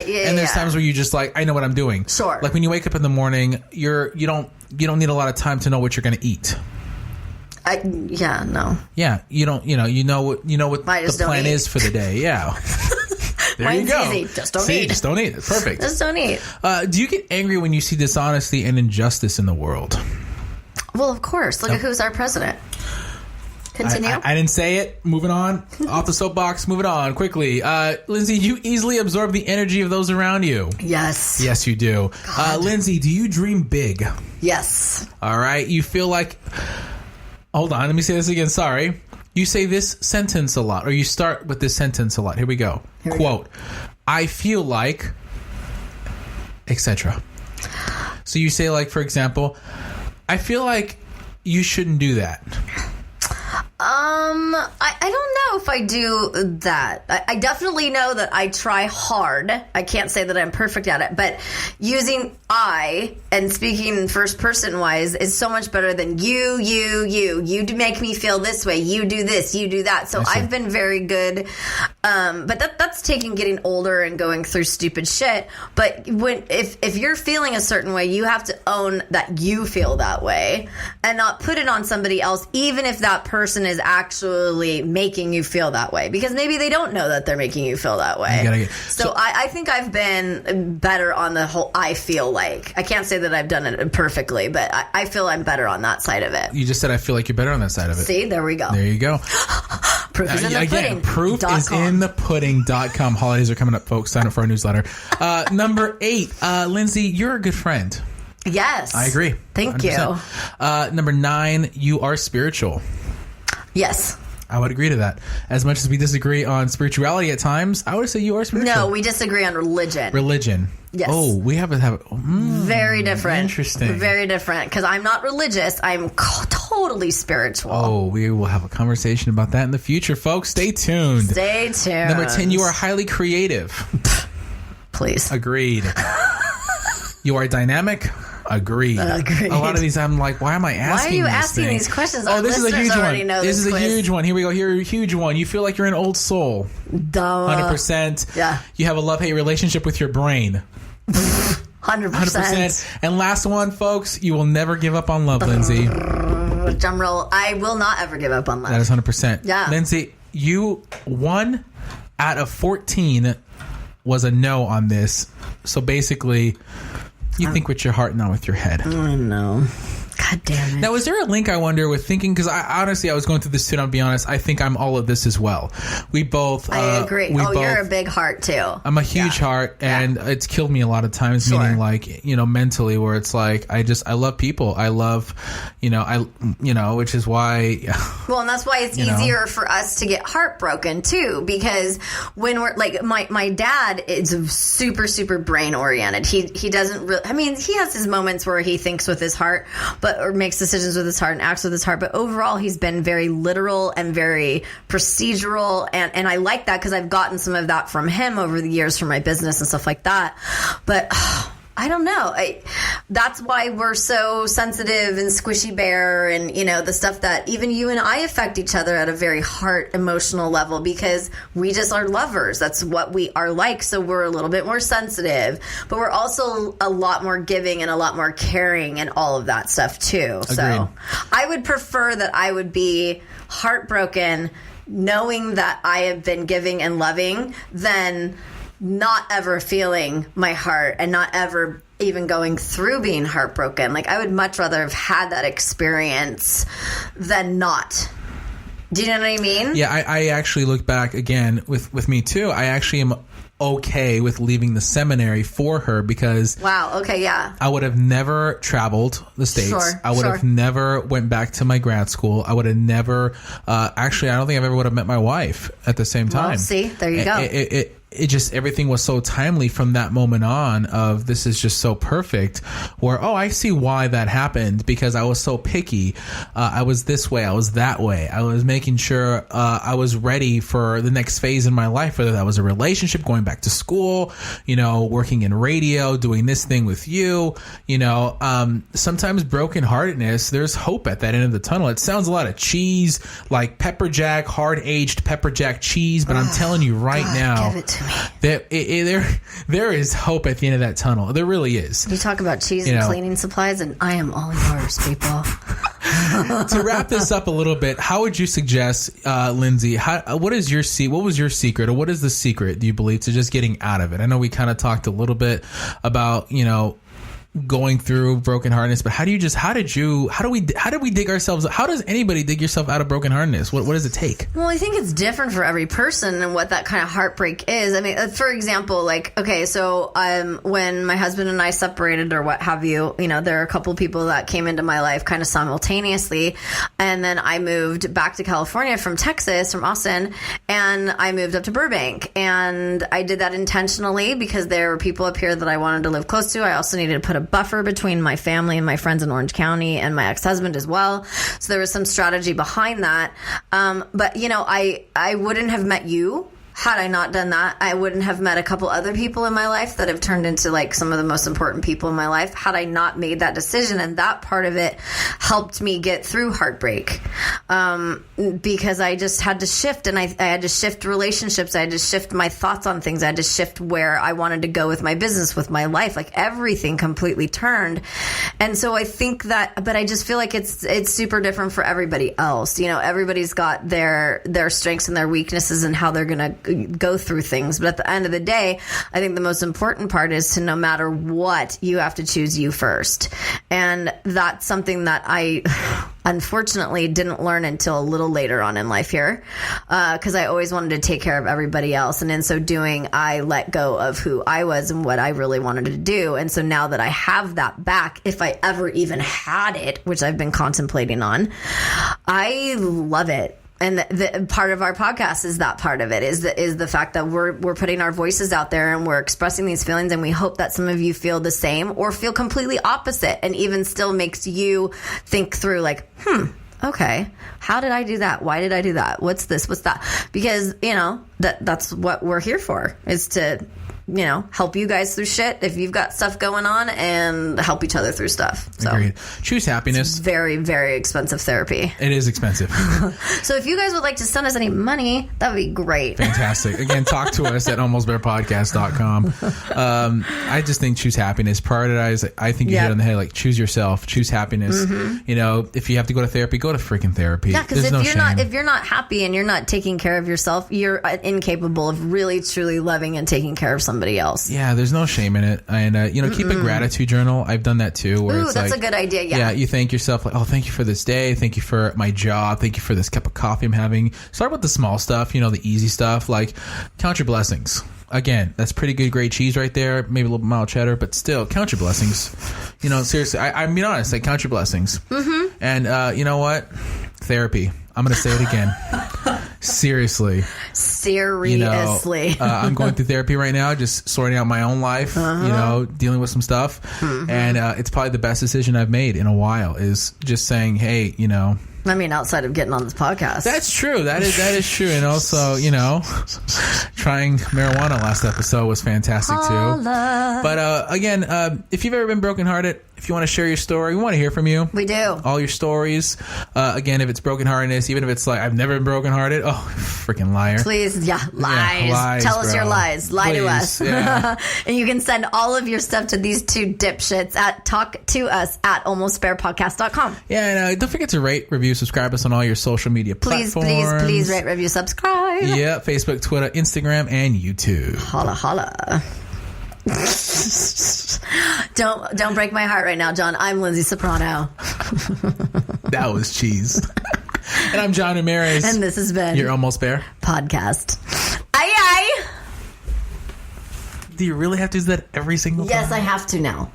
And there's times where you just like, I know what I'm doing. Sure. Like when you wake up in the morning, you don't need a lot of time to know what you're going to eat. No. Yeah, you know what the plan is for the day. Yeah. There Mine's you go. Easy. Just don't eat. Just don't eat. Perfect. Just don't eat. Do you get angry when you see dishonesty and injustice in the world? Well, of course. Look at who's our president. Continue. I didn't say it. Moving on. Off the soapbox. Moving on quickly. Lyndsay, you easily absorb the energy of those around you. Yes. Yes, you do. Lyndsay, do you dream big? Yes. All right. You feel like... Hold on. Let me say this again. Sorry. You say this sentence a lot, or you start with this sentence a lot. Here we go. Quote, I feel like, etc. So you say, like, for example, I feel like you shouldn't do that. I don't know if I do that. I definitely know that I try hard. I can't say that I'm perfect at it, but using I and speaking first person wise is so much better than you do make me feel this way. You do this, you do that. So I've been very good. But that's taking getting older and going through stupid shit. But if you're feeling a certain way, you have to own that you feel that way and not put it on somebody else, even if that person is actually making you feel that way, because maybe they don't know that they're making you feel that way. So I think I've been better on the whole I feel like. I can't say that I've done it perfectly, but I feel I'm better on that side of it. You just said I feel like you're better on that side of it. See, there we go. There you go. Proof is in the pudding. Proof is in the pudding.com. Holidays are coming up, folks. Sign up for our newsletter. Number 8, Lyndsay, you're a good friend. Yes. I agree. Thank 100%. you. Number 9, you are spiritual. Yes. I would agree to that. As much as we disagree on spirituality at times, I would say you are spiritual. No, we disagree on religion. Religion. Yes. Oh, we have very different. Interesting. Very different. Because I'm not religious. I'm totally spiritual. Oh, we will have a conversation about that in the future, folks. Stay tuned. Stay tuned. Number 10, you are highly creative. Please. Agreed. You are dynamic. Agreed. A lot of these, I'm like, why am I asking? Why are you asking things? These questions? Oh, this is a huge one. This is a quiz. huge one. Here we go. Here, a huge one. You feel like you're an old soul. 100%. Yeah. You have a love-hate relationship with your brain. 100%. And last one, folks. You will never give up on love, Lyndsay. Drum roll. I will not ever give up on love. That is 100%. Yeah. Lyndsay, you 1 out of 14 was a no on this. So basically, you think with your heart, not with your head. Oh, no. God damn it. Now, is there a link, I wonder, with thinking, because I honestly was going through this too, and I'll be honest, I think I'm all of this as well. We both... I agree. You're a big heart, too. I'm a huge heart, and it's killed me a lot of times, meaning like, mentally, where it's like, I love people. I love, which is why... Well, and that's why it's easier for us to get heartbroken, too, because when we're, like, my dad is super, super brain-oriented. He doesn't really... I mean, he has his moments where he thinks with his heart, or makes decisions with his heart and acts with his heart. But overall, he's been very literal and very procedural. And I like that because I've gotten some of that from him over the years from my business and stuff like that. But I don't know. That's why we're so sensitive and squishy bear and, the stuff that even you and I affect each other at a very heart emotional level because we just are lovers. That's what we are like. So we're a little bit more sensitive, but we're also a lot more giving and a lot more caring and all of that stuff too. Agreed. So I would prefer that I would be heartbroken knowing that I have been giving and loving than not ever feeling my heart and not ever even going through being heartbroken. Like, I would much rather have had that experience than not. Do you know what I mean? Yeah, I actually look back again with me too. I actually am okay with leaving the seminary for her because wow, okay, yeah, I would have never traveled the States. Sure, I would have never went back to my grad school. I would have never actually I don't think I've ever would have met my wife at the same time. Well, see, there you go. It just, everything was so timely from that moment on of this is just so perfect where, I see why that happened because I was so picky. I was this way. I was that way. I was making sure I was ready for the next phase in my life, whether that was a relationship, going back to school, working in radio, doing this thing with you, sometimes brokenheartedness, there's hope at that end of the tunnel. It sounds a lot of cheese, like pepper jack, hard aged pepper jack cheese, but I'm telling you right now, to me. There is hope at the end of that tunnel. There really is. You talk about cheese and cleaning supplies, and I am all yours, people. To wrap this up a little bit, how would you suggest, Lyndsay, what was your secret, or what is the secret, do you believe, to just getting out of it? I know we kind of talked a little bit about, going through brokenheartedness, but how do we dig ourselves? How does anybody dig yourself out of brokenheartedness? What does it take? Well, I think it's different for every person and what that kind of heartbreak is. I mean, for example, when my husband and I separated or what have you, there are a couple people that came into my life kind of simultaneously. And then I moved back to California from Texas, from Austin, and I moved up to Burbank. And I did that intentionally because there were people up here that I wanted to live close to. I also needed to put a buffer between my family and my friends in Orange County and my ex-husband as well. So there was some strategy behind that. But I wouldn't have met you had I not done that. I wouldn't have met a couple other people in my life that have turned into some of the most important people in my life had I not made that decision. And that part of it helped me get through heartbreak, because I just had to shift, and I had to shift relationships. I had to shift my thoughts on things. I had to shift where I wanted to go with my business, with my life. Everything completely turned. And so I think that, but I just feel like it's super different for everybody else. Everybody's got their strengths and their weaknesses and how they're going to go through things. But at the end of the day, I think the most important part is to, no matter what, you have to choose you first. And that's something that I unfortunately didn't learn until a little later on in life here, because I always wanted to take care of everybody else. And in so doing, I let go of who I was and what I really wanted to do. And so now that I have that back, if I ever even had it, which I've been contemplating on, I love it. And the part of our podcast is that part of it is the fact that we're putting our voices out there and we're expressing these feelings, and we hope that some of you feel the same or feel completely opposite, and even still makes you think through okay, how did I do that? Why did I do that? What's this? What's that? Because, that's what we're here for, is to, help you guys through shit if you've got stuff going on, and help each other through stuff. So agreed. Choose happiness. It's very, very expensive therapy. It is expensive. So if you guys would like to send us any money, that would be great. Fantastic. Again, talk to us at almostbearpodcast.com. I just think choose happiness. Prioritize. I think you hit on the head. Choose yourself. Choose happiness. Mm-hmm. If you have to go to therapy, go to freaking therapy. Yeah, because if you're not happy and you're not taking care of yourself, you're incapable of really, truly loving and taking care of somebody else. Yeah, there's no shame in it. And keep a gratitude journal. I've done that too, where it's that's a good idea. Yeah, you thank yourself, thank you for this day, thank you for my job, thank you for this cup of coffee I'm having. Start with the small stuff, the easy stuff, count your blessings. Again, that's pretty good, great cheese right there. Maybe a little mild cheddar, but still, count your blessings. Seriously, I'm being honest. Count your blessings. Mm-hmm. And you know what? Therapy. I'm going to say it again. Seriously. I'm going through therapy right now, just sorting out my own life, dealing with some stuff. Mm-hmm. And it's probably the best decision I've made in a while, is just saying, hey, outside of getting on this podcast. That's true. That is true. And also, trying marijuana last episode was fantastic too. But again, if you've ever been brokenhearted, if you want to share your story, we want to hear from you. We do. All your stories. Again, if it's brokenheartedness, even if it's I've never been brokenhearted. Oh, freaking liar. Please, lies. Yeah, lies. Tell us your lies. Lie to us. Yeah. And you can send all of your stuff to these two dipshits at talktous@almostbearpodcast.com. Yeah, and don't forget to rate, review, subscribe us on all your social media platforms. Please rate, review, subscribe. Yeah, Facebook, Twitter, Instagram, and YouTube. Holla, holla. Don't break my heart right now, John. I'm Lyndsay Soprano. That was cheese. And I'm John Ramirez. And this has been your Almost Bear podcast. Aye. Do you really have to use that every single time? Yes, I have to now.